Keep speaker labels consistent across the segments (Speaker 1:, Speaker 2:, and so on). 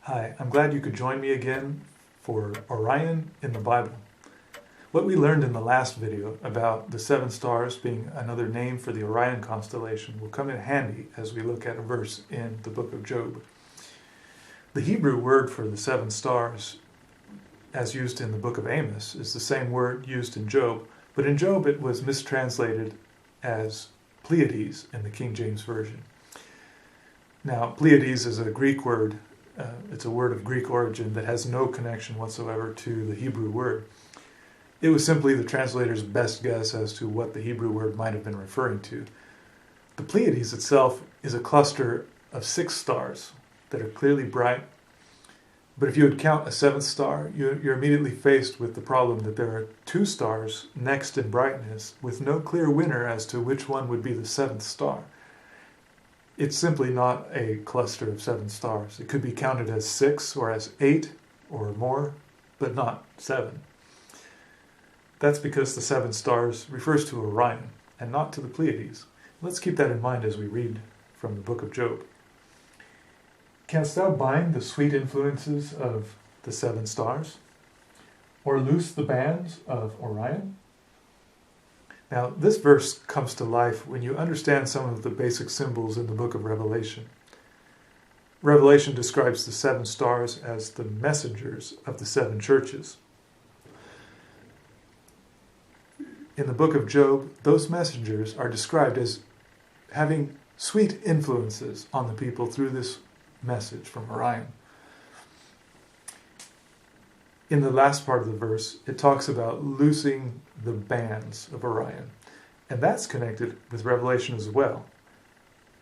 Speaker 1: Hi, I'm glad you could join me again for Orion in the Bible. What we learned in the last video about the seven stars being another name for the Orion constellation will come in handy as we look at a verse in the book of Job. The Hebrew word for the seven stars, as used in the book of Amos, is the same word used in Job, but in Job it was mistranslated as Pleiades in the King James Version. Now, Pleiades is a Greek word. It's a word of Greek origin that has no connection whatsoever to the Hebrew word. It was simply the translator's best guess as to what the Hebrew word might have been referring to. The Pleiades itself is a cluster of 6 stars that are clearly bright, but if you would count a 7th star, you're immediately faced with the problem that there are 2 stars next in brightness with no clear winner as to which one would be the 7th star. It's simply not a cluster of 7 stars. It could be counted as 6 or as 8 or more, but not 7. That's because the 7 stars refers to Orion and not to the Pleiades. Let's keep that in mind as we read from the book of Job. Canst thou bind the sweet influences of the 7 stars, or loose the bands of Orion? Now, this verse comes to life when you understand some of the basic symbols in the book of Revelation. Revelation describes the 7 stars as the messengers of the 7 churches. In the book of Job, those messengers are described as having sweet influences on the people through this message from Orion. In the last part of the verse, it talks about loosing the bands of Orion. And that's connected with Revelation as well,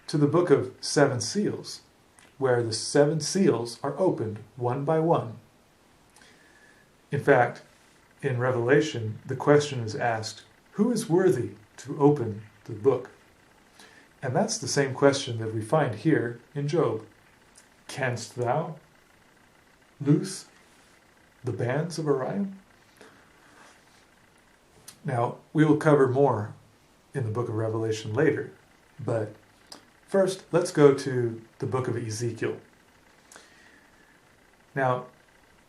Speaker 1: to the book of 7 seals, where the 7 seals are opened one by one. In fact, in Revelation, the question is asked, who is worthy to open the book? And that's the same question that we find here in Job. Canst thou loose the bands of Orion? Now, we will cover more in the book of Revelation later, but first, let's go to the book of Ezekiel. Now,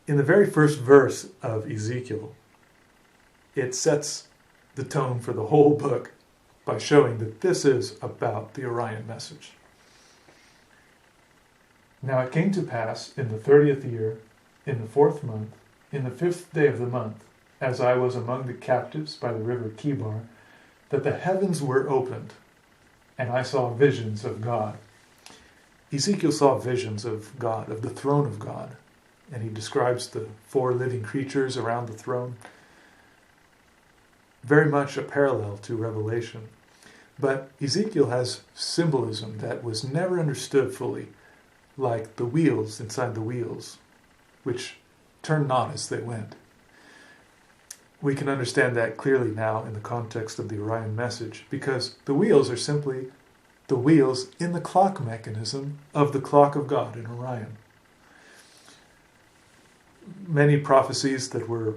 Speaker 1: in the very first verse of Ezekiel, it sets the tone for the whole book by showing that this is about the Orion message. Now it came to pass in the 30th year, in the 4th month, in the 5th day of the month, as I was among the captives by the river Chebar, that the heavens were opened, and I saw visions of God. Ezekiel saw visions of God, of the throne of God, and he describes the 4 living creatures around the throne. Very much a parallel to Revelation. But Ezekiel has symbolism that was never understood fully, like the wheels inside the wheels, which turned not as they went. We can understand that clearly now in the context of the Orion message, because the wheels are simply the wheels in the clock mechanism of the clock of God in Orion. Many prophecies that were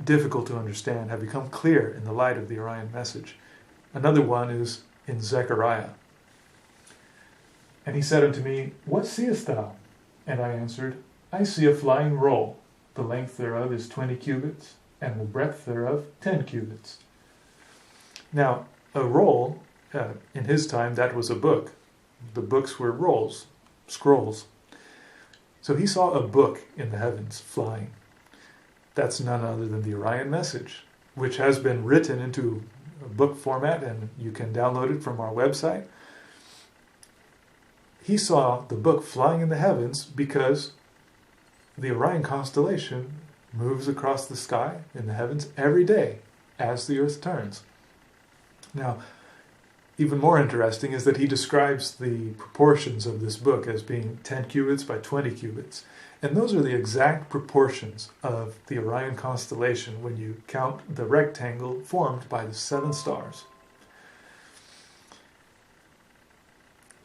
Speaker 1: difficult to understand have become clear in the light of the Orion message. Another one is in Zechariah. And he said unto me, What seest thou? And I answered, I see a flying roll. The length thereof is 20 cubits, and the breadth thereof 10 cubits. Now, a roll, in his time, that was a book. The books were rolls, scrolls. So he saw a book in the heavens flying. That's none other than the Orion message, which has been written into a book format, and you can download it from our website. He saw the book flying in the heavens because the Orion constellation moves across the sky in the heavens every day as the earth turns. Now, even more interesting is that he describes the proportions of this book as being 10 cubits by 20 cubits. And those are the exact proportions of the Orion constellation when you count the rectangle formed by the 7 stars.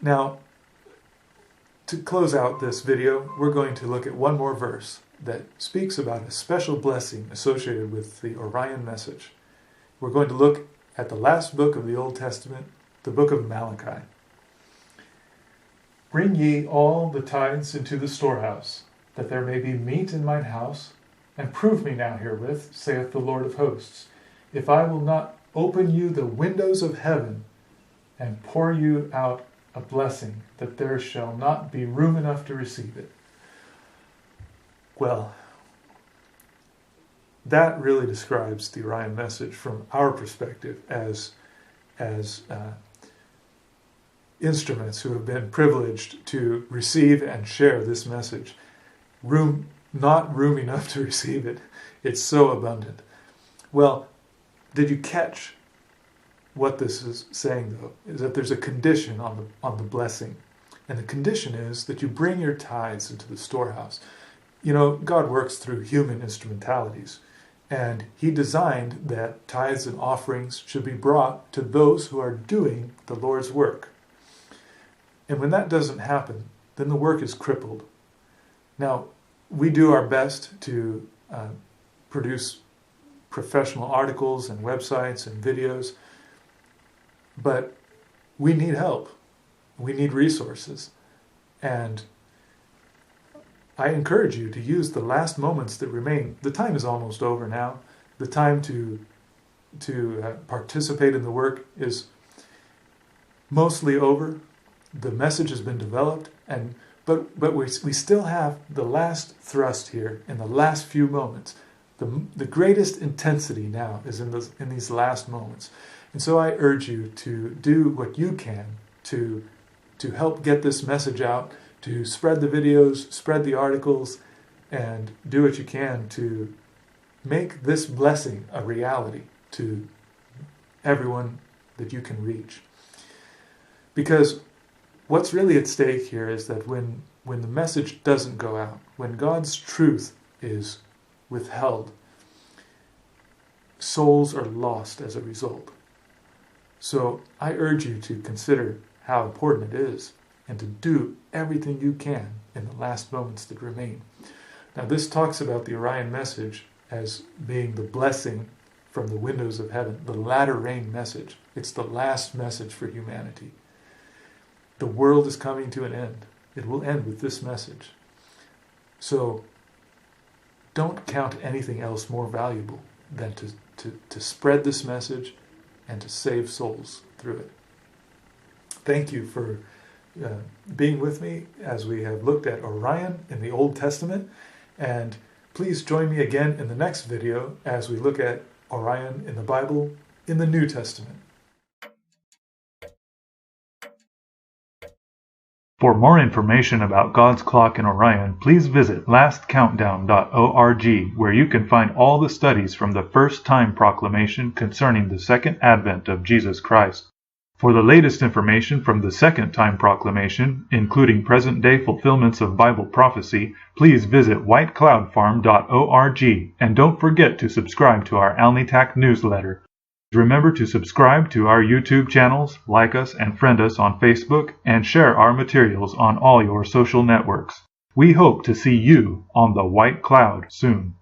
Speaker 1: Now, to close out this video, we're going to look at one more verse that speaks about a special blessing associated with the Orion message. We're going to look at the last book of the Old Testament, the book of Malachi. Bring ye all the tithes into the storehouse, that there may be meat in mine house, and prove me now herewith, saith the Lord of hosts, if I will not open you the windows of heaven, and pour you out a blessing, that there shall not be room enough to receive it. Well, that really describes the Orion message from our perspective as instruments who have been privileged to receive and share this message. Not room enough to receive it. It's so abundant. Well, did you catch what this is saying, though? Is that there's a condition on the blessing. And the condition is that you bring your tithes into the storehouse. You know, God works through human instrumentalities. And he designed that tithes and offerings should be brought to those who are doing the Lord's work. And when that doesn't happen, then the work is crippled. Now, we do our best to produce professional articles and websites and videos, but we need help. We need resources. And I encourage you to use the last moments that remain. The time is almost over now. The time to participate in the work is mostly over. The message has been developed, but we still have the last thrust here in the last few moments. The greatest intensity now is in these last moments. And so I urge you to do what you can to help get this message out, to spread the videos, spread the articles, and do what you can to make this blessing a reality to everyone that you can reach. Because what's really at stake here is that when the message doesn't go out, when God's truth is withheld, souls are lost as a result. So I urge you to consider how important it is and to do everything you can in the last moments that remain. Now, this talks about the Orion message as being the blessing from the windows of heaven, the latter rain message. It's the last message for humanity. The world is coming to an end. It will end with this message. So don't count anything else more valuable than to spread this message and to save souls through it. Thank you for being with me as we have looked at Orion in the Old Testament, and please join me again in the next video as we look at Orion in the Bible in the New Testament. For more information about God's clock and Orion, please visit lastcountdown.org, where you can find all the studies from the first time proclamation concerning the second advent of Jesus Christ. For the latest information from the second time proclamation, including present-day fulfillments of Bible prophecy, please visit whitecloudfarm.org, and don't forget to subscribe to our Alnitak newsletter. Remember to subscribe to our YouTube channels, like us and friend us on Facebook, and share our materials on all your social networks. We hope to see you on the White Cloud soon.